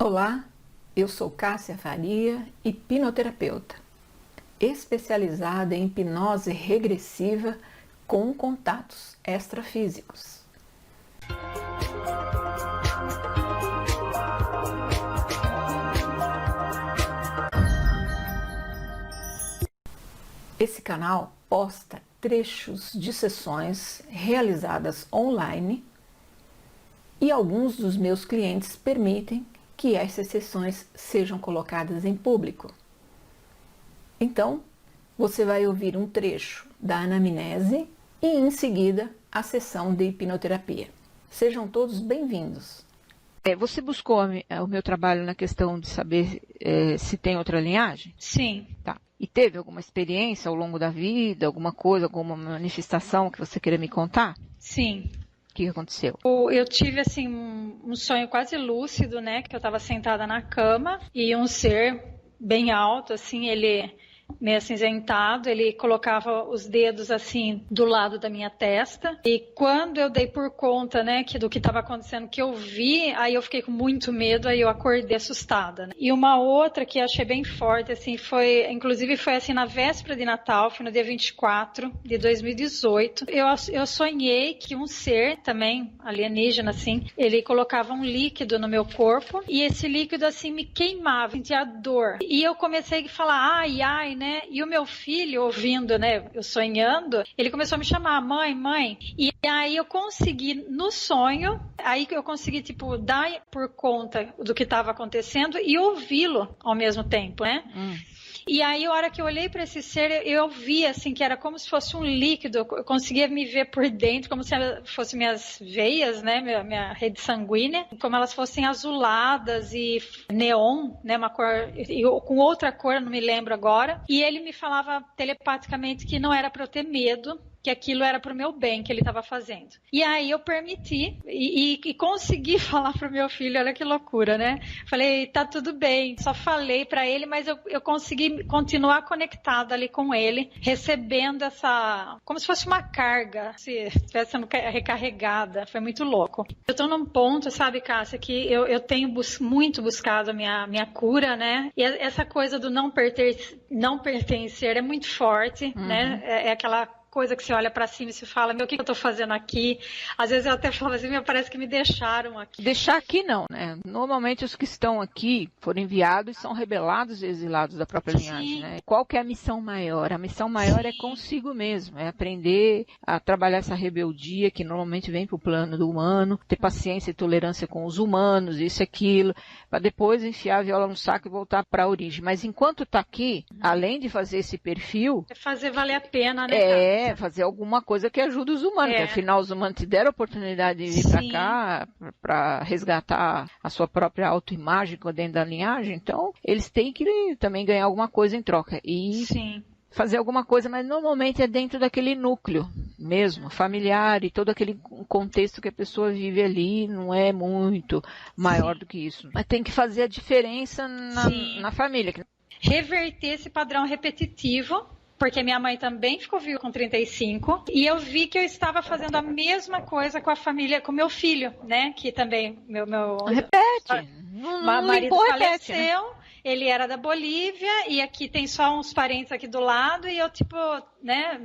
Olá, eu sou Cássia Faria, hipnoterapeuta, especializada em hipnose regressiva com contatos extrafísicos. Esse canal posta trechos de sessões realizadas online e alguns dos meus clientes permitem que essas sessões sejam colocadas em público. Então, você vai ouvir um trecho da anamnese e, em seguida, a sessão de hipnoterapia. Sejam todos bem-vindos. Você buscou o meu trabalho na questão de saber se tem outra linhagem? Sim. Tá. E teve alguma experiência ao longo da vida, alguma coisa, alguma manifestação que você queira me contar? Sim. O que aconteceu? Eu tive, assim, um sonho quase lúcido, né? Que eu estava sentada na cama e um ser bem alto, assim, ele meio acinzentado, ele colocava os dedos, assim, do lado da minha testa. E quando eu dei por conta, né, do que estava acontecendo, que eu vi, aí eu fiquei com muito medo, aí eu acordei assustada, né? E uma outra que eu achei bem forte, assim, inclusive foi assim, na véspera de Natal, foi no dia 24 de 2018. Eu sonhei que um ser também, alienígena, assim, ele colocava um líquido no meu corpo e esse líquido, assim, me queimava, sentia dor. E eu comecei a falar, ai, ai, né? E o meu filho, ouvindo, né, eu sonhando, ele começou a me chamar, mãe, mãe. E aí eu consegui, no sonho, aí eu consegui, tipo, dar por conta do que estava acontecendo e ouvi-lo ao mesmo tempo, né? E aí, a hora que eu olhei para esse ser, eu vi, assim, que era como se fosse um líquido, eu conseguia me ver por dentro, como se fossem minhas veias, né, minha rede sanguínea, como elas fossem azuladas e neon, né, uma cor, com outra cor, eu não me lembro agora, e ele me falava telepaticamente que não era para eu ter medo, que aquilo era pro meu bem que ele estava fazendo. E aí eu permiti e consegui falar pro meu filho, olha que loucura, né? Falei, tá tudo bem, só falei para ele, mas eu consegui continuar conectada ali com ele, recebendo como se fosse uma carga, se estivesse sendo recarregada, foi muito louco. Eu tô num ponto, sabe, Cássia, que eu tenho muito buscado a minha cura, né? E essa coisa do não pertencer é muito forte, né? É aquela coisa que você olha pra cima e se fala, meu, o que eu tô fazendo aqui? Às vezes eu até falo assim, meu, parece que me deixaram aqui. Deixar aqui não, né? Normalmente os que estão aqui foram enviados e são rebelados e exilados da própria linhagem, né? Qual que é a missão maior? A missão maior é consigo mesmo, é aprender a trabalhar essa rebeldia que normalmente vem pro plano do humano, ter paciência e tolerância com os humanos, isso e aquilo, para depois enfiar a viola no saco e voltar para a origem. Mas enquanto tá aqui, além de fazer esse perfil... É fazer valer a pena, né? Fazer alguma coisa que ajude os humanos, porque afinal os humanos te deram a oportunidade de vir para cá, para resgatar a sua própria autoimagem dentro da linhagem, então eles têm que também ganhar alguma coisa em troca. E fazer alguma coisa, mas normalmente é dentro daquele núcleo mesmo, familiar e todo aquele contexto que a pessoa vive ali, não é muito maior do que isso. Mas tem que fazer a diferença na família. Reverter esse padrão repetitivo, porque minha mãe também ficou viva com 35, e eu vi que eu estava fazendo a mesma coisa com a família, com meu filho, né, que também, meu repete, marido faleceu, né? Ele era da Bolívia, e aqui tem só uns parentes aqui do lado, e eu, tipo, né,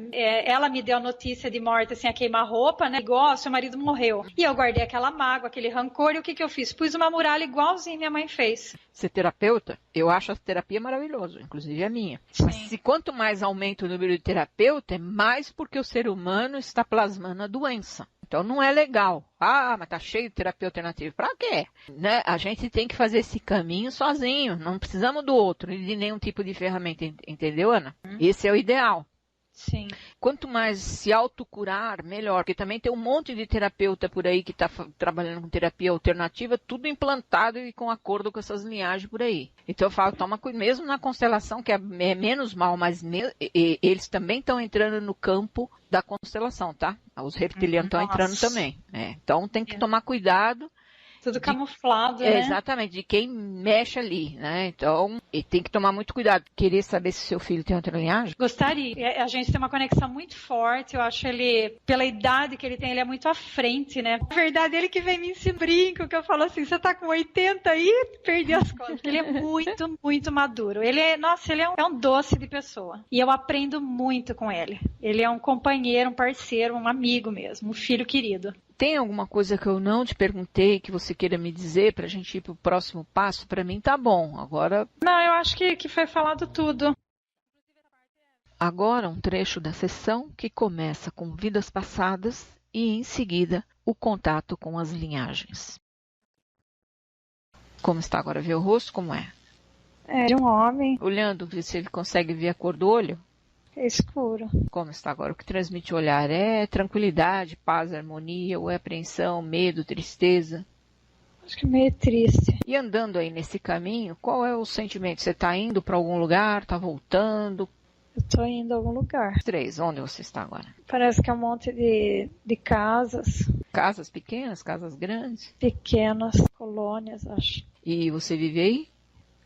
ela me deu a notícia de morte, assim, a queima-roupa, né, igual, seu marido morreu. E eu guardei aquela mágoa, aquele rancor, e o que eu fiz? Pus uma muralha igualzinho minha mãe fez. Ser terapeuta, eu acho a terapia maravilhosa, inclusive a minha. Sim. Mas se quanto mais aumenta o número de terapeuta, é mais porque o ser humano está plasmando a doença. Então não é legal. Ah, mas tá cheio de terapia alternativa. Pra quê? Né? A gente tem que fazer esse caminho sozinho. Não precisamos do outro, de nenhum tipo de ferramenta. Entendeu, Ana? Esse é o ideal. Sim. Quanto mais se autocurar, melhor. Porque também tem um monte de terapeuta por aí que está trabalhando com terapia alternativa, tudo implantado e com acordo com essas linhagens por aí. Então eu falo, toma cuidado, mesmo na constelação, que é menos mal, mas eles também estão entrando no campo da constelação, tá? Os reptilianos estão entrando também. Então tem que tomar cuidado. Tudo camuflado, né? Exatamente, de quem mexe ali, né? Então, e tem que tomar muito cuidado. Querer saber se seu filho tem outra linhagem? Gostaria. A gente tem uma conexão muito forte. Eu acho ele, pela idade que ele tem, ele é muito à frente, né? Na verdade, ele que vem me ensinar brinco, que eu falo assim, você tá com 80 aí? Perdi as contas. Ele é muito, muito maduro. Ele é um doce de pessoa. E eu aprendo muito com ele. Ele é um companheiro, um parceiro, um amigo mesmo, um filho querido. Tem alguma coisa que eu não te perguntei que você queira me dizer para a gente ir para o próximo passo? Para mim tá bom. Agora. Não, eu acho que foi falado tudo. Agora um trecho da sessão que começa com vidas passadas e em seguida o contato com as linhagens. Como está agora? Vê o rosto? Como é? É de um homem. Olhando, se ele consegue ver a cor do olho? É escuro. Como está agora? O que transmite o olhar é tranquilidade, paz, harmonia, ou é apreensão, medo, tristeza? Acho que meio triste. E andando aí nesse caminho, qual é o sentimento? Você está indo para algum lugar? Está voltando? Eu estou indo a algum lugar. 3, onde você está agora? Parece que é um monte de casas. Casas pequenas, casas grandes? Pequenas colônias, acho. E você vive aí?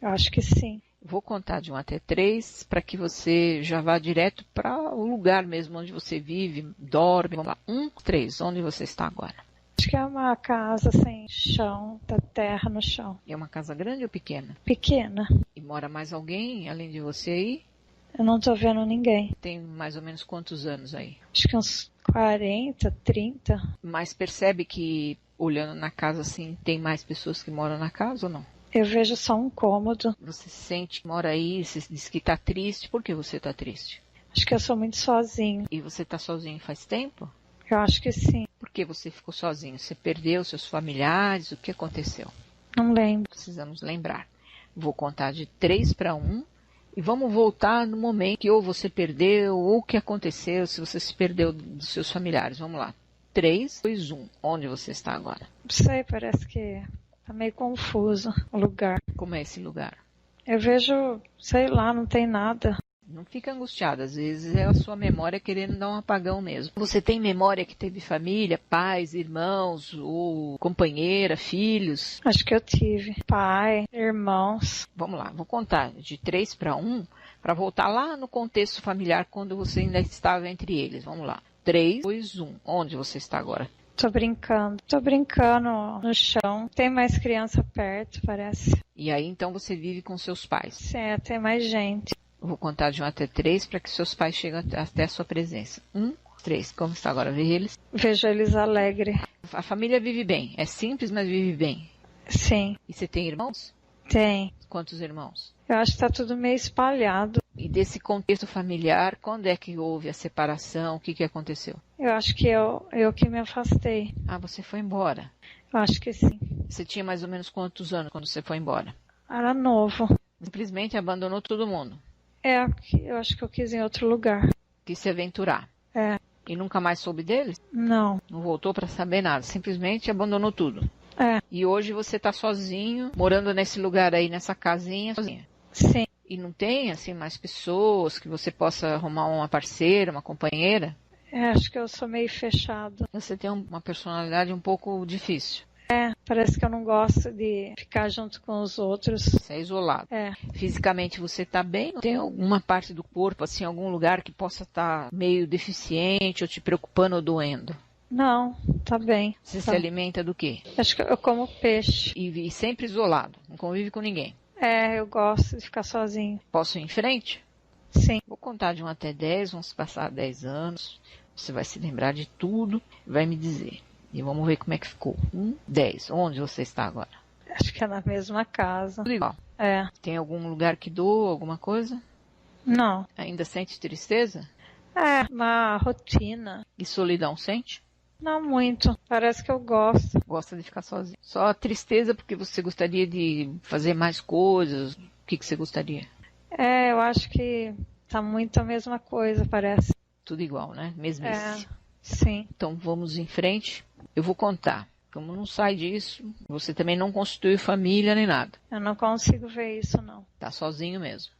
Eu acho que sim. Vou contar de 1 até 3 para que você já vá direto para o lugar mesmo onde você vive, dorme. Vamos lá. 1, 3, onde você está agora? Acho que é uma casa sem chão, da terra no chão. É uma casa grande ou pequena? Pequena. E mora mais alguém além de você aí? Eu não tô vendo ninguém. Tem mais ou menos quantos anos aí? Acho que uns 40, 30. Mas percebe que, olhando na casa assim, tem mais pessoas que moram na casa ou não? Eu vejo só um cômodo. Você sente que mora aí, você diz que está triste. Por que você está triste? Acho que eu sou muito sozinho. E você está sozinho faz tempo? Eu acho que sim. Por que você ficou sozinho? Você perdeu seus familiares? O que aconteceu? Não lembro. Precisamos lembrar. Vou contar de 3 para 1 e vamos voltar no momento que ou você perdeu ou o que aconteceu, se você se perdeu dos seus familiares. Vamos lá. 3, 2, 1. Onde você está agora? Não sei, parece que tá meio confuso o lugar. Como é esse lugar? Eu vejo, sei lá, não tem nada. Não fica angustiada, às vezes é a sua memória querendo dar um apagão mesmo. Você tem memória que teve família, pais, irmãos, ou companheira, filhos? Acho que eu tive pai, irmãos. Vamos lá, vou contar de 3 para 1 para voltar lá no contexto familiar quando você ainda estava entre eles. Vamos lá. 3, 2, 1. Onde você está agora? Tô brincando no chão. Tem mais criança perto, parece. E aí então você vive com seus pais? Sim, tem mais gente. Eu vou contar de 1 até 3 para que seus pais cheguem até a sua presença. 1, 3. Como está agora? Vê eles? Vejo eles alegres. A família vive bem. É simples, mas vive bem. Sim. E você tem irmãos? Tem. Quantos irmãos? Eu acho que tá tudo meio espalhado. E desse contexto familiar, quando é que houve a separação? O que aconteceu? Eu acho que eu que me afastei. Ah, você foi embora. Eu acho que sim. Você tinha mais ou menos quantos anos quando você foi embora? Era novo. Simplesmente abandonou todo mundo. Eu acho que eu quis ir em outro lugar. Quis se aventurar. É. E nunca mais soube deles? Não. Não voltou para saber nada. Simplesmente abandonou tudo. É. E hoje você está sozinho, morando nesse lugar aí, nessa casinha, sozinha. Sim. E não tem, assim, mais pessoas que você possa arrumar uma parceira, uma companheira? Acho que eu sou meio fechado. Você tem uma personalidade um pouco difícil. Parece que eu não gosto de ficar junto com os outros. Você é isolado. É. Fisicamente você está bem? Tem alguma parte do corpo, assim, algum lugar que possa estar meio deficiente ou te preocupando ou doendo? Não, tá bem. Você se alimenta do quê? Acho que eu como peixe. E sempre isolado, não convive com ninguém? Eu gosto de ficar sozinho. Posso ir em frente? Sim. Vou contar de 1 até 10, vamos passar 10 anos. Você vai se lembrar de tudo e vai me dizer. E vamos ver como é que ficou. 10. Onde você está agora? Acho que é na mesma casa. Tudo igual. Tem algum lugar que doa, alguma coisa? Não. Ainda sente tristeza? Uma rotina. E solidão sente? Não muito. Parece que eu gosto. Gosta de ficar sozinho. Só tristeza porque você gostaria de fazer mais coisas. O que você gostaria? Eu acho que tá muito a mesma coisa, parece. Tudo igual, né? Mesmice. Sim. Então vamos em frente. Eu vou contar. Como não sai disso, você também não constitui família nem nada. Eu não consigo ver isso, não. Tá sozinho mesmo.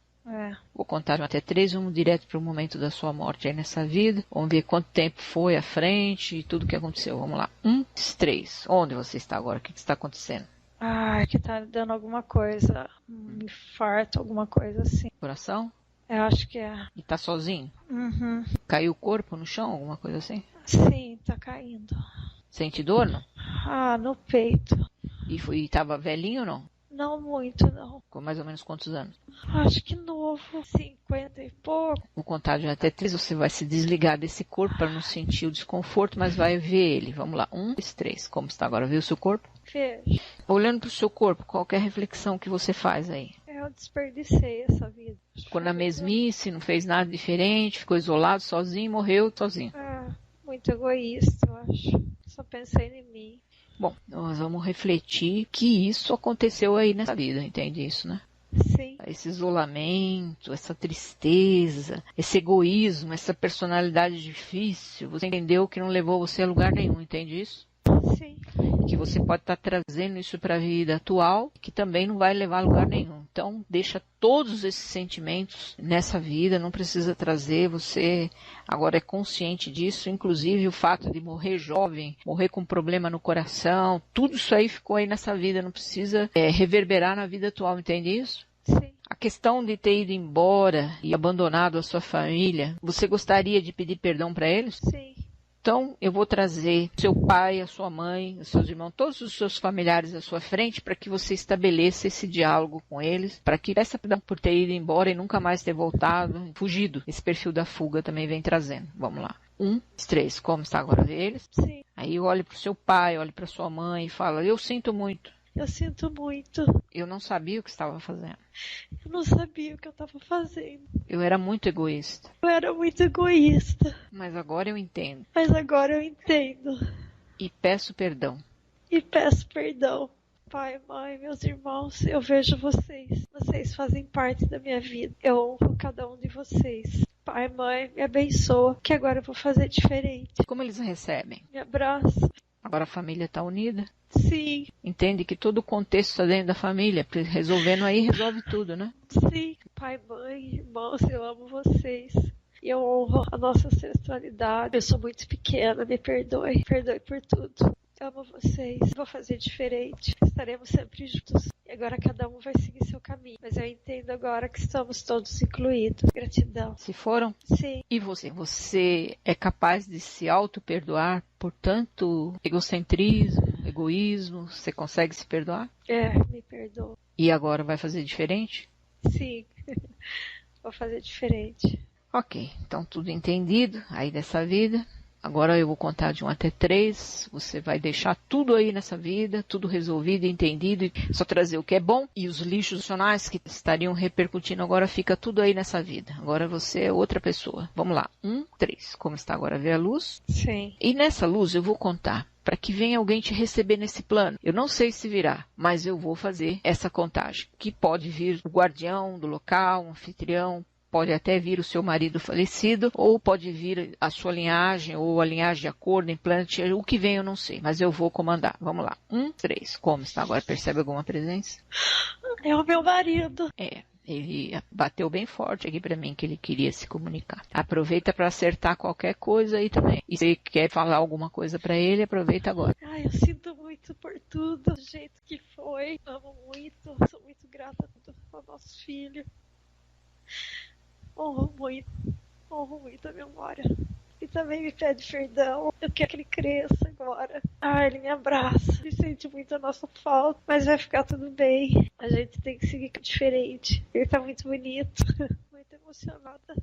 Vou contar até 3, vamos direto para o momento da sua morte aí nessa vida. Vamos ver quanto tempo foi à frente e tudo que aconteceu. Vamos lá. 1, 3. Onde você está agora? O que está acontecendo? Que tá dando alguma coisa. Um infarto, alguma coisa assim. Coração? Eu acho que é. E tá sozinho? Uhum. Caiu o corpo no chão, alguma coisa assim? Sim, tá caindo. Sente dor, não? No peito. E tava velhinho ou não? Não muito, não. Com mais ou menos quantos anos? Acho que novo, 50 e pouco. Vou contar de até 3, você vai se desligar desse corpo para não sentir o desconforto, mas vai ver ele. Vamos lá, 1, 2, 3. Como está agora? Viu o seu corpo? Vejo. Olhando para o seu corpo, qual é a reflexão que você faz aí? Eu desperdicei essa vida. Ficou na mesmice, não fez nada diferente, ficou isolado, sozinho, morreu sozinho. Muito egoísta, eu acho. Só pensei em mim. Bom, nós vamos refletir que isso aconteceu aí nessa vida, entende isso, né? Sim. Esse isolamento, essa tristeza, esse egoísmo, essa personalidade difícil, você entendeu que não levou você a lugar nenhum, entende isso? Sim. Que você pode estar trazendo isso para a vida atual, que também não vai levar a lugar nenhum. Então, deixa todos esses sentimentos nessa vida, não precisa trazer, você agora é consciente disso, inclusive o fato de morrer jovem, morrer com problema no coração, tudo isso aí ficou aí nessa vida, não precisa reverberar na vida atual, entende isso? Sim. A questão de ter ido embora e abandonado a sua família, você gostaria de pedir perdão para eles? Sim. Então, eu vou trazer seu pai, a sua mãe, os seus irmãos, todos os seus familiares à sua frente para que você estabeleça esse diálogo com eles, para que peça perdão por ter ido embora e nunca mais ter voltado, fugido. Esse perfil da fuga também vem trazendo. Vamos lá. 1, 3. Como está agora? Vê eles? Sim. Aí olhe para o seu pai, olhe para sua mãe e fala, eu sinto muito. Eu sinto muito. Eu não sabia o que estava fazendo. Eu não sabia o que eu estava fazendo. Eu era muito egoísta. Eu era muito egoísta. Mas agora eu entendo. Mas agora eu entendo. E peço perdão. E peço perdão. Pai, mãe, meus irmãos, eu vejo vocês. Vocês fazem parte da minha vida. Eu honro cada um de vocês. Pai, mãe, me abençoa, que agora eu vou fazer diferente. Como eles recebem? Me abraça. Agora a família está unida? Sim. Entende que todo o contexto está dentro da família. Resolvendo aí, resolve tudo, né? Sim. Pai, mãe, irmãos, eu amo vocês. E eu honro a nossa ancestralidade. Eu sou muito pequena, me perdoe. Perdoe por tudo. Eu amo vocês. Vou fazer diferente. Estaremos sempre juntos. E agora cada um vai seguir seu caminho. Mas eu entendo agora que estamos todos incluídos. Gratidão. Se foram? Sim. E você? Você é capaz de se auto-perdoar por tanto egocentrismo, egoísmo? Você consegue se perdoar? Me perdoa. E agora vai fazer diferente? Sim. Vou fazer diferente. Ok, então tudo entendido aí dessa vida. Agora eu vou contar de 1 até 3, você vai deixar tudo aí nessa vida, tudo resolvido, entendido, e só trazer o que é bom, e os lixos emocionais que estariam repercutindo agora fica tudo aí nessa vida. Agora você é outra pessoa. Vamos lá, 1, 3, como está agora? Vê a luz? Sim. E nessa luz eu vou contar, para que venha alguém te receber nesse plano. Eu não sei se virá, mas eu vou fazer essa contagem, que pode vir o guardião do local, um anfitrião, pode até vir o seu marido falecido, ou pode vir a sua linhagem, ou a linhagem de acordo, implante, o que vem eu não sei, mas eu vou comandar. Vamos lá. 1, 3. Como está agora? Percebe alguma presença? É o meu marido. Ele bateu bem forte aqui para mim que ele queria se comunicar. Aproveita para acertar qualquer coisa aí também. E se quer falar alguma coisa para ele, aproveita agora. Eu sinto muito por tudo, do jeito que foi. Amo muito, sou muito grata ao nosso filho. Honro muito a memória. E também me pede perdão. Eu quero que ele cresça agora. Ele me abraça. Ele sente muito a nossa falta. Mas vai ficar tudo bem. A gente tem que seguir diferente. Ele tá muito bonito. Muito emocionada.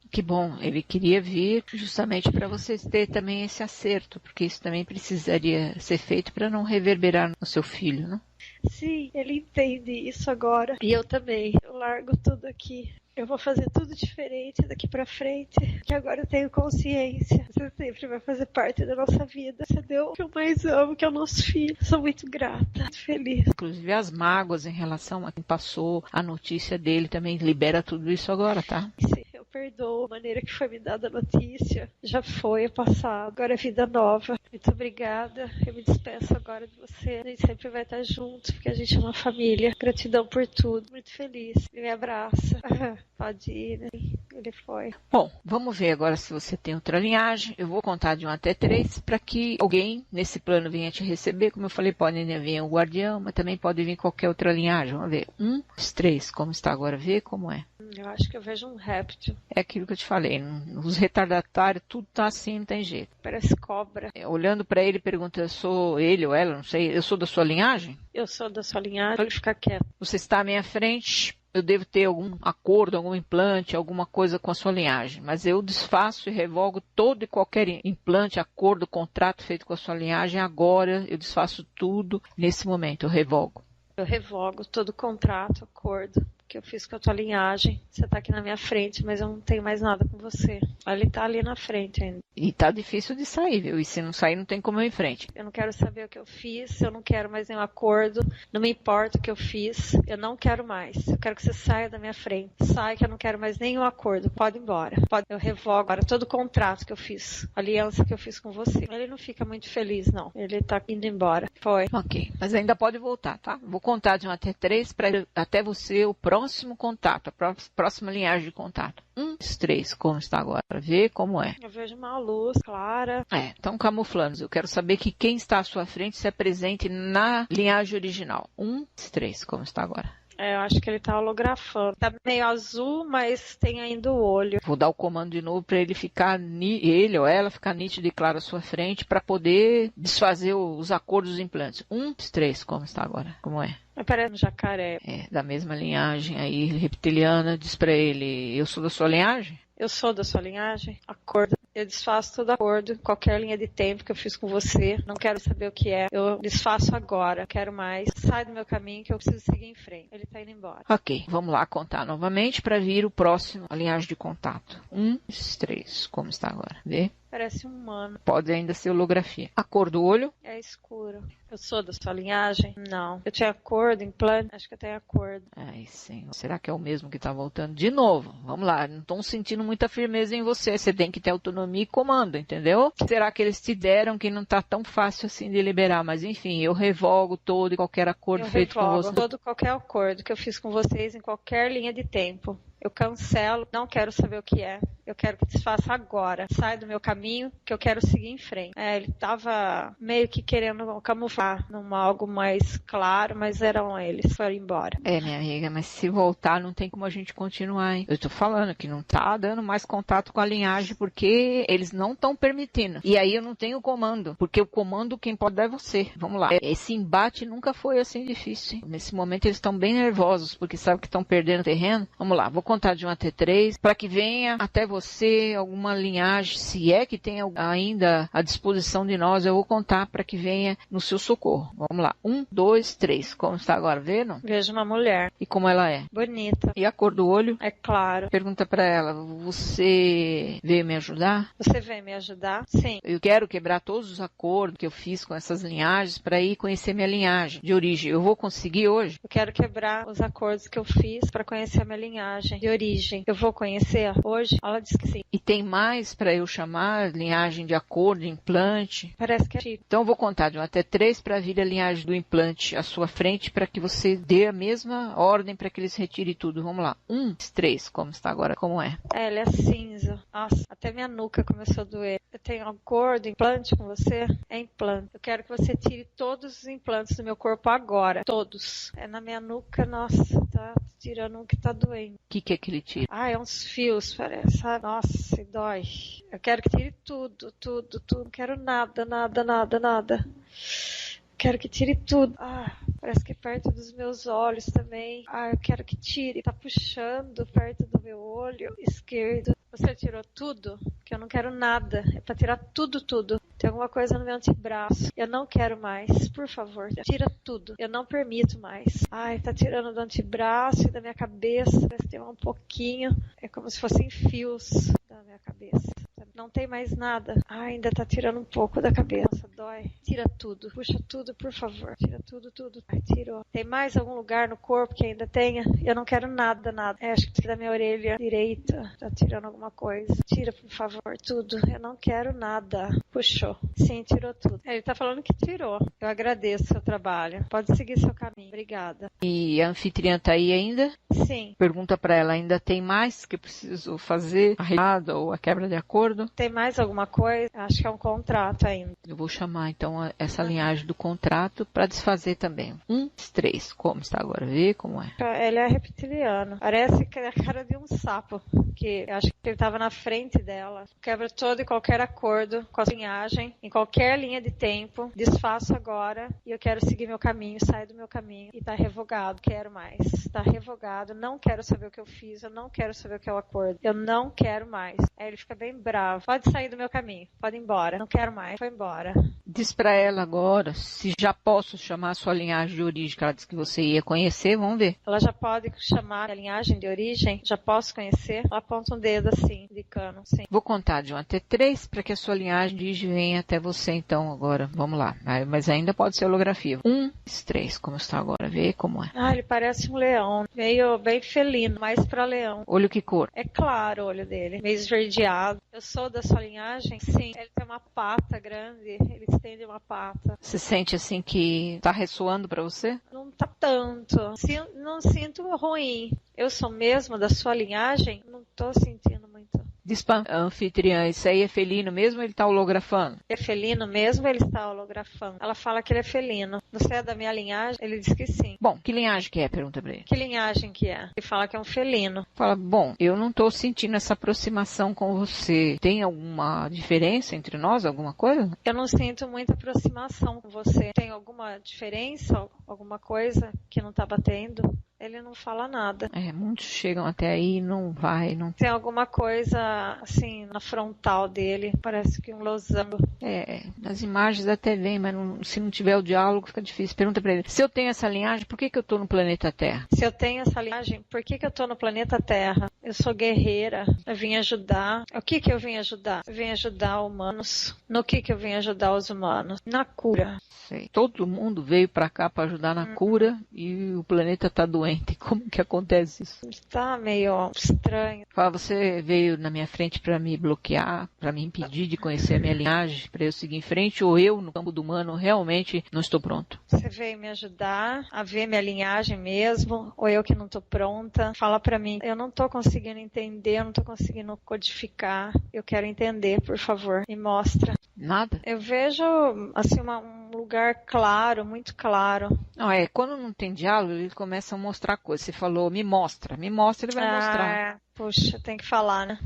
Que bom. Ele queria vir justamente para vocês ter também esse acerto. Porque isso também precisaria ser feito para não reverberar no seu filho, né? Sim, ele entende isso agora. E eu também. Eu largo tudo aqui. Eu vou fazer tudo diferente daqui pra frente, que agora eu tenho consciência. Você sempre vai fazer parte da nossa vida. Você deu o que eu mais amo, que é o nosso filho. Sou muito grata, muito feliz. Inclusive as mágoas em relação a quem passou a notícia dele também libera tudo isso agora, tá? Sim, eu perdoa a maneira que foi me dada a notícia. Já foi, é passado. Agora é vida nova. Muito obrigada. Eu me despeço agora de você. A gente sempre vai estar juntos, porque a gente é uma família. Gratidão por tudo. Muito feliz. Ele me abraça. Pode ir, né? Ele foi. Bom, vamos ver agora se você tem outra linhagem. Eu vou contar de 1 até 3 para que alguém nesse plano venha te receber. Como eu falei, pode vir o guardião, mas também pode vir qualquer outra linhagem. Vamos ver. 1, 3, como está agora? Vê como é. Eu acho que eu vejo um réptil. É aquilo que eu te falei. Os retardatários, tudo tá assim, não tem jeito. Parece cobra. Olhando para ele, pergunta, eu sou ele ou ela, não sei. Eu sou da sua linhagem? Eu sou da sua linhagem. Pode ficar quieto. Você está à minha frente. Eu devo ter algum acordo, algum implante, alguma coisa com a sua linhagem. Mas eu desfaço e revogo todo e qualquer implante, acordo, contrato feito com a sua linhagem. Agora eu desfaço tudo nesse momento. Eu revogo. Eu revogo todo contrato, acordo que eu fiz com a tua linhagem. Você tá aqui na minha frente, mas eu não tenho mais nada com você. Ele tá ali na frente ainda. E tá difícil de sair, viu? E se não sair, não tem como eu ir em frente. Eu não quero saber o que eu fiz, eu não quero mais nenhum acordo, não me importa o que eu fiz, eu não quero mais. Eu quero que você saia da minha frente. Sai que eu não quero mais nenhum acordo. Pode ir embora. Eu revogo agora todo o contrato que eu fiz, a aliança que eu fiz com você. Ele não fica muito feliz, não. Ele tá indo embora. Foi. Ok, mas ainda pode voltar, tá? Vou contar de 1 até 3 para até você o próximo contato, a próxima linhagem de contato. 1, 3, como está agora? Vê como é. Eu vejo uma luz clara. Estão camuflando. Eu quero saber que quem está à sua frente se apresente na linhagem original. 1, 3, como está agora? Eu acho que ele tá holografando. Tá meio azul, mas tem ainda o olho. Vou dar o comando de novo para ele ficar, ele ou ela ficar nítido e claro à sua frente para poder desfazer os acordos dos implantes. 1, 3, como está agora? Como é? Parece um jacaré. Da mesma linhagem aí, reptiliana. Diz para ele, eu sou da sua linhagem? Eu sou da sua linhagem. Acordo. Eu desfaço todo acordo, qualquer linha de tempo que eu fiz com você. Não quero saber o que é. Eu desfaço agora. Quero mais. Sai do meu caminho que eu preciso seguir em frente. Ele tá indo embora. Ok, vamos lá contar novamente para vir o próximo, a linhagem de contato. 1, 3, como está agora? Vê? Parece um humano. Pode ainda ser holografia. A cor do olho? É escuro. Eu sou da sua linhagem? Não. Eu tinha acordo, implante? Acho que eu tenho acordo. Ai, senhor. Será que é o mesmo que tá voltando? De novo. Vamos lá. Não estou sentindo muita firmeza em você. Você tem que ter autonomia e comando, entendeu? Será que eles te deram que não tá tão fácil assim de liberar? Mas enfim, eu revogo todo e qualquer acordo feito com você. Todo qualquer acordo que eu fiz com vocês em qualquer linha de tempo. Eu cancelo, não quero saber o que é. Eu quero que desfaça agora. Sai do meu caminho, que eu quero seguir em frente. Ele estava meio que querendo camuflar num algo mais claro, mas eram eles. Foram embora. Minha amiga, mas se voltar, não tem como a gente continuar, hein? Eu tô falando que não tá dando mais contato com a linhagem, porque eles não estão permitindo. E aí eu não tenho comando, porque o comando quem pode dar é você. Vamos lá. Esse embate nunca foi assim difícil, hein? Nesse momento eles estão bem nervosos, porque sabem que estão perdendo terreno. Vamos lá, vou contar de 1 até 3, para que venha até você alguma linhagem, se é que tem ainda à disposição de nós, eu vou contar para que venha no seu socorro. Vamos lá, 1, 2, 3, como está agora, vendo? Vejo uma mulher. E como ela é? Bonita. E a cor do olho? É claro. Pergunta para ela, você veio me ajudar? Você veio me ajudar? Sim. Eu quero quebrar todos os acordos que eu fiz com essas linhagens para ir conhecer minha linhagem de origem. Eu vou conseguir hoje? Eu quero quebrar os acordos que eu fiz para conhecer a minha linhagem de origem. Eu vou conhecer hoje? Ela disse que sim. E tem mais para eu chamar? Linhagem de acordo, de implante? Parece que é tipo. Então eu vou contar de 1 até 3 para vir a linhagem do implante à sua frente para que você dê a mesma ordem para que eles retirem tudo. Vamos lá. 1, 3, como está agora? Como é? Ela é cinza. Nossa, até minha nuca começou a doer. Eu tenho um acordo, implante com você? É implante. Eu quero que você tire todos os implantes do meu corpo agora. Todos. É na minha nuca, nossa, tá tirando um que tá doendo. O que é que ele tira? É uns fios, parece, sabe? Nossa, dói. Eu quero que tire tudo, tudo, tudo. Não quero nada, nada, nada, nada. Quero que tire tudo. Parece que é perto dos meus olhos também. Eu quero que tire. Tá puxando perto do meu olho esquerdo. Você tirou tudo? Que eu não quero nada. É pra tirar tudo, tudo. Tem alguma coisa no meu antebraço. Eu não quero mais. Por favor, tira tudo. Eu não permito mais. Tá tirando do antebraço e da minha cabeça. Parece que tem um pouquinho. É como se fossem fios da minha cabeça. Tá Não tem mais nada. Ainda tá tirando um pouco da cabeça. Dói. Tira tudo. Puxa tudo, por favor. Tira tudo, tudo. Ai, tirou. Tem mais algum lugar no corpo que ainda tenha? Eu não quero nada, nada. Acho que da minha orelha direita tá tirando alguma coisa. Tira, por favor, tudo. Eu não quero nada. Puxou. Sim, tirou tudo. Ele tá falando que tirou. Eu agradeço o seu trabalho. Pode seguir seu caminho. Obrigada. E a anfitriã tá aí ainda? Sim. Pergunta para ela, ainda tem mais que eu preciso fazer? A retirada ou a quebra de acordo? Tem mais alguma coisa? Acho que é um contrato ainda. Eu vou chamar então essa linhagem do contrato para desfazer também. 1, 3. Como está agora? Vê como é. Ele é reptiliano. Parece que é a cara de um sapo. Que eu acho que ele estava na frente dela. Quebra todo e qualquer acordo com a linhagem, em qualquer linha de tempo. Desfaço agora e eu quero seguir meu caminho. Saio do meu caminho e tá revogado. Quero mais. Tá revogado. Não quero saber o que eu fiz. Eu não quero saber o que é o acordo. Eu não quero mais. Aí ele fica bem bravo. Pode sair do meu caminho. Pode ir embora. Não quero mais. Foi embora. Diz para ela agora se já posso chamar a sua linhagem de origem, que ela disse que você ia conhecer. Vamos ver. Ela já pode chamar a linhagem de origem? Já posso conhecer? Ela aponta um dedo assim, indicando. Sim. Vou contar de 1 até 3 para que a sua linhagem de origem venha até você então agora. Vamos lá. Mas ainda pode ser holografia. 1, 3. Como está agora? Vê como é. Ele parece um leão. Meio bem felino, mais para leão. Olho que cor? É claro o olho dele. Meio esverdeado. Eu sou da sua linhagem? Sim. Ele tem uma pata grande. Ele estende uma pata. Você sente assim que tá ressoando para você? Não tá tanto. Não sinto ruim. Eu sou mesmo da sua linhagem? Não tô sentindo muito. Diz pra anfitriã, isso aí é felino mesmo ou ele tá holografando? É felino mesmo ou ele está holografando? Ela fala que ele é felino. Você é da minha linhagem? Ele diz que sim. Bom, que linhagem que é? Pergunta pra ele. Que linhagem que é? Ele fala que é um felino. Fala, bom, eu não tô sentindo essa aproximação com você. Tem alguma diferença entre nós? Alguma coisa? Eu não sinto muita aproximação com você. Tem alguma diferença? Alguma coisa que não tá batendo? Ele não fala nada. Muitos chegam até aí e não vai, não... Tem alguma coisa, assim, na frontal dele. Parece que um losango. Nas imagens até vem, mas se não tiver o diálogo fica difícil. Pergunta pra ele, se eu tenho essa linhagem, por que eu tô no planeta Terra? Se eu tenho essa linhagem, por que eu tô no planeta Terra? Eu sou guerreira, eu vim ajudar. O que eu vim ajudar? Eu vim ajudar humanos. No que eu vim ajudar os humanos? Na cura. Sei. Todo mundo veio pra cá pra ajudar na cura e o planeta tá doente. Como que acontece isso? Está meio estranho. Fala, você veio na minha frente pra me bloquear, pra me impedir de conhecer a minha linhagem, pra eu seguir em frente, ou eu, no campo do humano, realmente não estou pronto? Você veio me ajudar a ver minha linhagem mesmo, ou eu que não estou pronta? Fala pra mim, eu não estou conseguindo entender, eu não estou conseguindo codificar, eu quero entender, por favor, me mostra. Nada? Eu vejo, assim, um lugar claro, muito claro. Não, quando não tem diálogo, ele começa a mostrar coisas. Você falou, me mostra, ele vai mostrar. Puxa, tem que falar, né?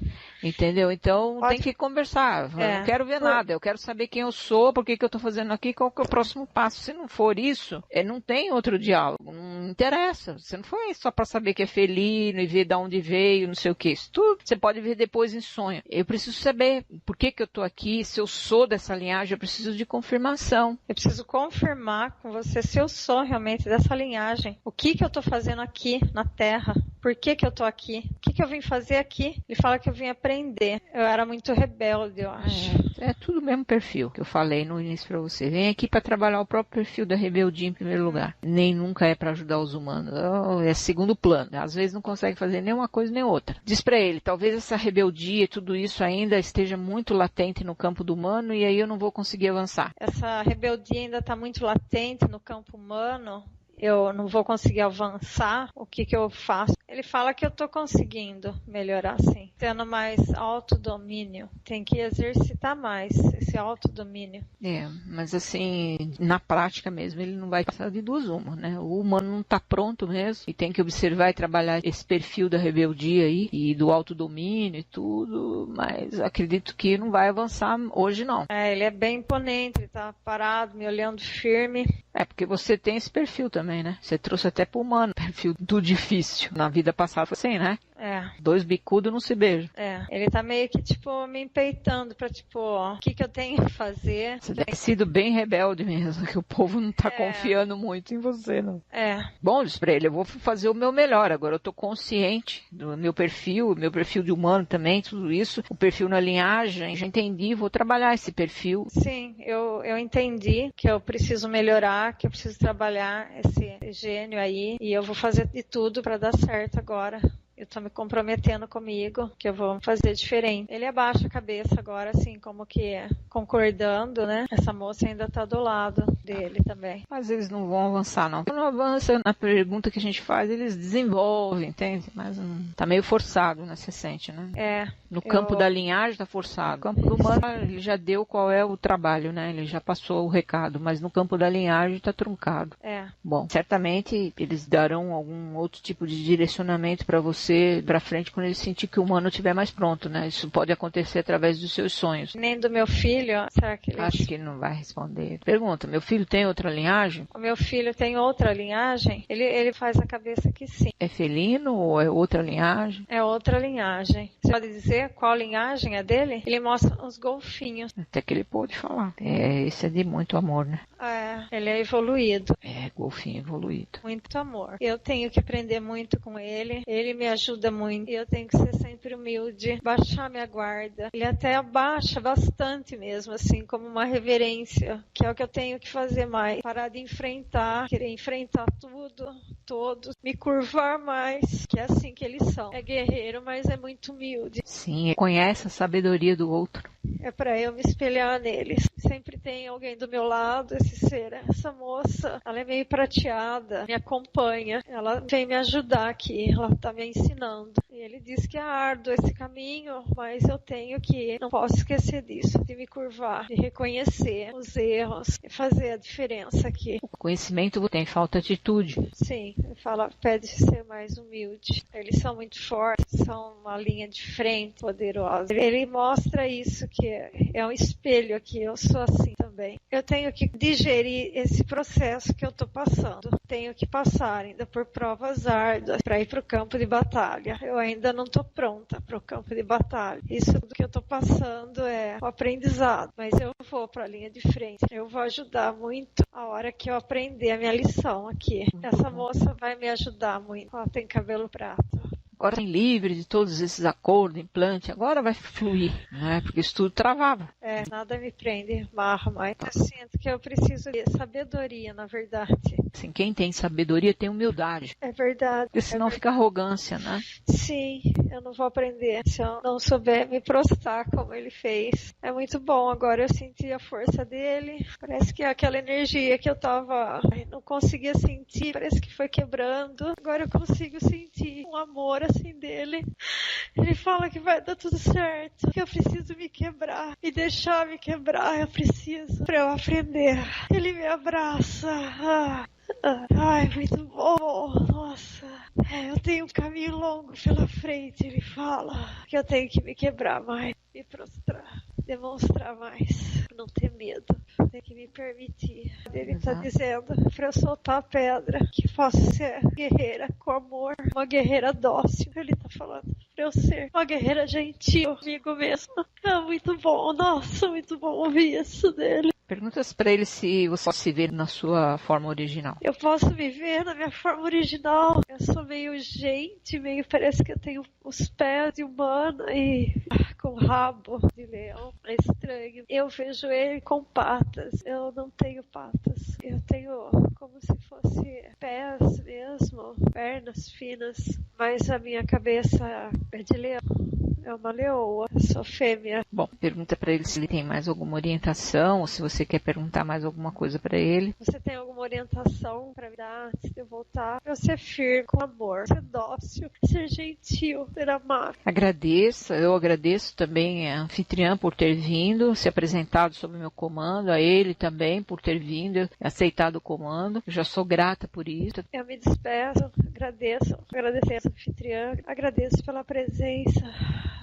Entendeu? Então tem que conversar. Eu não quero ver nada, eu quero saber quem eu sou, por que eu estou fazendo aqui, qual que é o próximo passo. Se não for isso, não tem outro diálogo, não interessa. Você não foi só para saber que é felino e ver de onde veio, não sei o que. Isso tudo você pode ver depois em sonho. Eu preciso saber por que eu estou aqui, se eu sou dessa linhagem, eu preciso de confirmação. Eu preciso confirmar com você se eu sou realmente dessa linhagem. O que eu estou fazendo aqui na Terra? Por que eu estou aqui? O que eu vim fazer aqui? Ele fala que eu vim aprender. Eu era muito rebelde, eu acho. É tudo o mesmo perfil que eu falei no início pra você. Vem aqui para trabalhar o próprio perfil da rebeldia em primeiro lugar. Nem nunca é para ajudar os humanos. É segundo plano. Às vezes não consegue fazer nem uma coisa nem outra. Diz pra ele, talvez essa rebeldia e tudo isso ainda esteja muito latente no campo do humano e aí eu não vou conseguir avançar. Essa rebeldia ainda está muito latente no campo humano. Eu não vou conseguir avançar, o que eu faço? Ele fala que eu estou conseguindo melhorar, sim. Tendo mais autodomínio. Tem que exercitar mais esse autodomínio. Mas assim, na prática mesmo, ele não vai passar de duas uma, né? O humano não está pronto mesmo e tem que observar e trabalhar esse perfil da rebeldia aí e do autodomínio e tudo, mas acredito que não vai avançar hoje não. Ele é bem imponente, ele está parado, me olhando firme. Porque você tem esse perfil também, né? Você trouxe até pro humano o perfil do difícil. Na vida passada foi assim, né? Dois bicudos não se beijam. Ele tá meio que, tipo, me empeitando pra, tipo, o que eu tenho que fazer. Você deve ter sido bem rebelde mesmo, que o povo não tá confiando muito em você, não. Bom, disse pra ele, eu vou fazer o meu melhor. Agora eu tô consciente do meu perfil de humano também, tudo isso. O perfil na linhagem, já entendi, vou trabalhar esse perfil. Sim, eu entendi que eu preciso melhorar, que eu preciso trabalhar esse gênio aí. E eu vou fazer de tudo pra dar certo agora. Eu tô me comprometendo comigo, que eu vou fazer diferente. Ele abaixa a cabeça agora, assim, como que concordando, né? Essa moça ainda tá do lado dele também. Mas eles não vão avançar, não. Quando avança na pergunta que a gente faz, eles desenvolvem, entende? Mas tá meio forçado, né? Você sente, né? No campo da linhagem tá forçado. No campo do humano, ele já deu qual é o trabalho, né? Ele já passou o recado, mas no campo da linhagem tá truncado. Bom, certamente eles darão algum outro tipo de direcionamento para você pra frente quando ele sentir que o humano estiver mais pronto, né? Isso pode acontecer através dos seus sonhos. Nem do meu filho, será que ele... Acho que ele não vai responder. Pergunta, meu filho tem outra linhagem? O meu filho tem outra linhagem? Ele faz a cabeça que sim. É felino ou é outra linhagem? É outra linhagem. Você pode dizer qual linhagem é dele? Ele mostra uns golfinhos. Até que ele pôde falar. Esse é de muito amor, né? Ele é evoluído. Golfinho evoluído. Muito amor. Eu tenho que aprender muito com ele. Ele me ajuda muito. Eu tenho que ser sempre humilde, baixar minha guarda. Ele até abaixa bastante mesmo, assim, como uma reverência, que é o que eu tenho que fazer mais. Parar de enfrentar, querer enfrentar tudo, todos, me curvar mais, que é assim que eles são. É guerreiro, mas é muito humilde. Sim, conhece a sabedoria do outro. É pra eu me espelhar neles. Sempre tem alguém do meu lado, esse ser, essa moça, ela é meio prateada, me acompanha, ela vem me ajudar aqui, ela tá me ensinando. E ele diz que é árduo esse caminho, mas eu tenho que, não posso esquecer disso, de me curvar, de reconhecer os erros e fazer a diferença aqui. O conhecimento tem falta de atitude. Sim, ele fala, pede ser mais humilde. Eles são muito fortes, são uma linha de frente poderosa. Ele mostra isso, que é um espelho aqui, eu sou assim também. Eu tenho que digerir esse processo que eu tô passando. Tenho que passar ainda por provas árduas para ir para o campo de batalha. Eu ainda não tô pronta para o campo de batalha. Isso do que eu tô passando é o aprendizado, mas eu vou para a linha de frente. Eu vou ajudar muito a hora que eu aprender a minha lição aqui. Essa moça vai me ajudar muito. Ela tem cabelo prata. Agora tem livre de todos esses acordos, implante, agora vai fluir, né? Porque isso tudo travava. Nada me prende, marra mais. Eu sinto que eu preciso de sabedoria, na verdade. Assim, quem tem sabedoria tem humildade. É verdade. Porque senão fica arrogância, né? Sim, eu não vou aprender se eu não souber me prostrar como ele fez. É muito bom, agora eu senti a força dele. Parece que aquela energia que eu não conseguia sentir, parece que foi quebrando. Agora eu consigo sentir um amor assim dele. Ele fala que vai dar tudo certo, que eu preciso me quebrar e deixar me quebrar, eu preciso pra eu aprender. Ele me abraça. Ai, muito bom. Nossa, eu tenho um caminho longo pela frente. Ele fala que eu tenho que me quebrar mais, me prostrar, demonstrar mais, não ter medo, tenho que me permitir. Ele está dizendo para eu soltar a pedra, que posso ser guerreira com amor, uma guerreira dócil. Ele está falando para eu ser uma guerreira gentil comigo mesmo. É muito bom, nossa, muito bom ouvir isso dele. Perguntas para ele se você pode se ver na sua forma original. Eu posso me ver na minha forma original. Eu sou meio gente, parece que eu tenho os pés de humana e com rabo de leão. É estranho. Eu vejo ele com patas. Eu não tenho patas. Eu tenho como se fosse pés mesmo, pernas finas, mas a minha cabeça é de leão. É uma leoa, eu sou fêmea. Bom, pergunta pra ele se ele tem mais alguma orientação, ou se você quer perguntar mais alguma coisa pra ele. Você tem alguma orientação pra me dar antes de eu voltar? Eu ser firme, com amor, ser dócil, ser gentil, ser amável. Eu agradeço também a anfitriã por ter vindo, se apresentado sob meu comando, a ele também por ter vindo, aceitado o comando. Eu já sou grata por isso. Eu me despeço, agradeço a anfitriã, agradeço pela presença.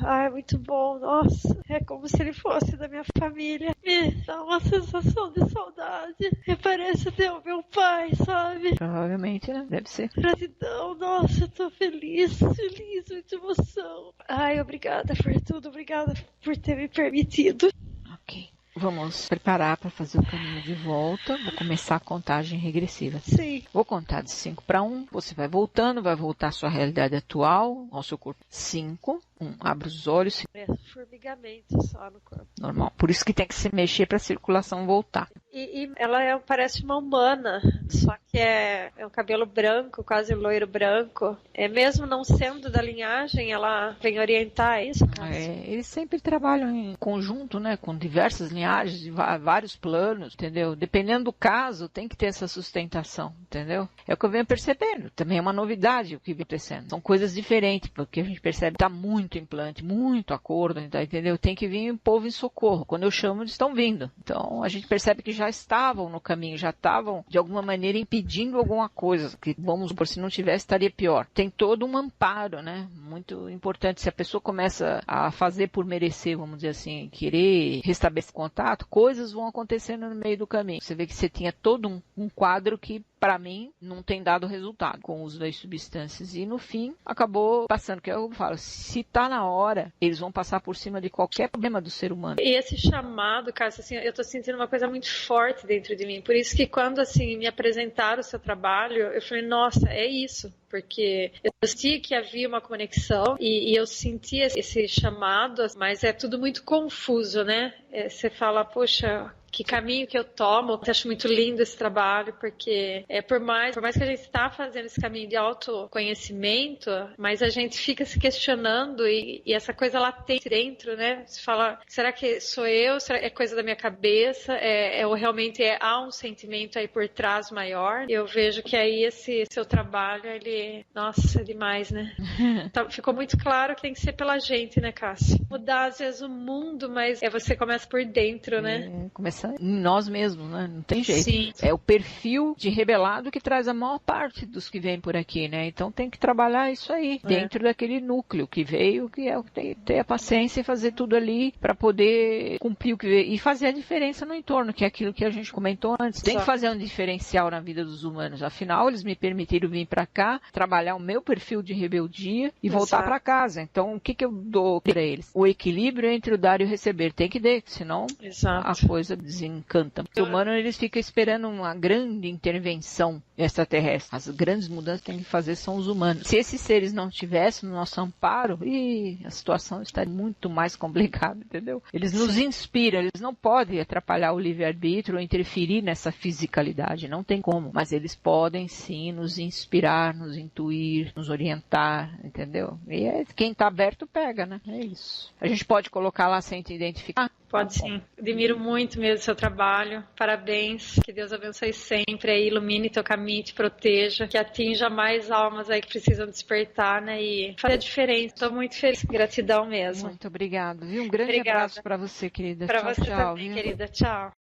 Ai, muito bom, nossa. É como se ele fosse da minha família. Me dá uma sensação de saudade. Parece até o meu pai, sabe? Provavelmente, né? Deve ser. Gratidão, nossa, eu tô feliz, muita emoção. Ai, obrigada por tudo, obrigada por ter me permitido. Ok. Vamos preparar para fazer o caminho de volta. Vou começar a contagem regressiva. Sim. Vou contar de 5 para 1. Você vai voltando, vai voltar à sua realidade atual, ao seu corpo. 5. 1. Abre os olhos. Formigamento só no corpo. Normal. Por isso que tem que se mexer para a circulação voltar. E ela parece uma humana, só que é um cabelo branco, quase loiro branco. Mesmo não sendo da linhagem, ela vem orientar isso, eles sempre trabalham em conjunto, né? Com diversas linhagens, de vários planos, entendeu? Dependendo do caso, tem que ter essa sustentação, entendeu? É o que eu venho percebendo. Também é uma novidade o que vem acontecendo. São coisas diferentes, porque a gente percebe que está muito implante, muito acordo, entendeu? Tem que vir o povo em socorro. Quando eu chamo, eles estão vindo. Então, a gente percebe que já estavam no caminho, já estavam, de alguma maneira, impedindo alguma coisa, que, vamos supor, se não tivesse, estaria pior. Tem todo um amparo, né? Muito importante. Se a pessoa começa a fazer por merecer, vamos dizer assim, querer restabelecer contato, coisas vão acontecendo no meio do caminho. Você vê que você tinha todo um quadro que, para mim, não tem dado resultado com o uso das substâncias. E, no fim, acabou passando, que eu falo, se tá na hora, eles vão passar por cima de qualquer problema do ser humano. E esse chamado, Cássia, assim, eu tô sentindo uma coisa muito forte dentro de mim. Por isso que quando, assim, me apresentaram o seu trabalho, eu falei, nossa, é isso. Porque eu senti que havia uma conexão e eu senti esse chamado, mas é tudo muito confuso, né? Você fala, poxa, que caminho que eu tomo. Eu acho muito lindo esse trabalho, porque por mais que a gente está fazendo esse caminho de autoconhecimento, mas a gente fica se questionando e essa coisa latente dentro, né? Você fala, será que sou eu? Será que é coisa da minha cabeça? Ou realmente há um sentimento aí por trás maior? Eu vejo que aí esse seu trabalho, ele, nossa, é demais, né? Então, ficou muito claro que tem que ser pela gente, né, Cássia? Mudar às vezes o mundo, mas você começa por dentro, né? Começa em nós mesmos, né? Não tem jeito. Sim. É o perfil de rebelado que traz a maior parte dos que vêm por aqui, né? Então tem que trabalhar isso aí, dentro daquele núcleo que veio, que é o que tem que ter a paciência e fazer tudo ali para poder cumprir o que veio. E fazer a diferença no entorno, que é aquilo que a gente comentou antes. Tem que fazer um diferencial na vida dos humanos. Afinal, eles me permitiram vir para cá, trabalhar o meu perfil de rebeldia e voltar para casa. Então, o que eu dou para eles? O equilíbrio entre o dar e o receber. Tem que dar, senão a coisa desencanta. O humano, eles ficam esperando uma grande intervenção extraterrestre. As grandes mudanças que tem que fazer são os humanos. Se esses seres não tivessem no nosso amparo, a situação estaria muito mais complicada, entendeu? Eles nos inspiram, eles não podem atrapalhar o livre-arbítrio ou interferir nessa fisicalidade, não tem como. Mas eles podem sim nos inspirar, nos intuir, nos orientar, entendeu? E quem está aberto pega, né? É isso. A gente pode colocar lá sem te identificar? Pode sim. Admiro muito mesmo o seu trabalho. Parabéns. Que Deus abençoe sempre aí, ilumine teu caminho, te proteja, que atinja mais almas aí que precisam despertar, né? E fazer a diferença. Estou muito feliz. Gratidão mesmo. Muito obrigada, viu? Um grande abraço para você, querida. Para você tchau, também, viu? querida. Tchau.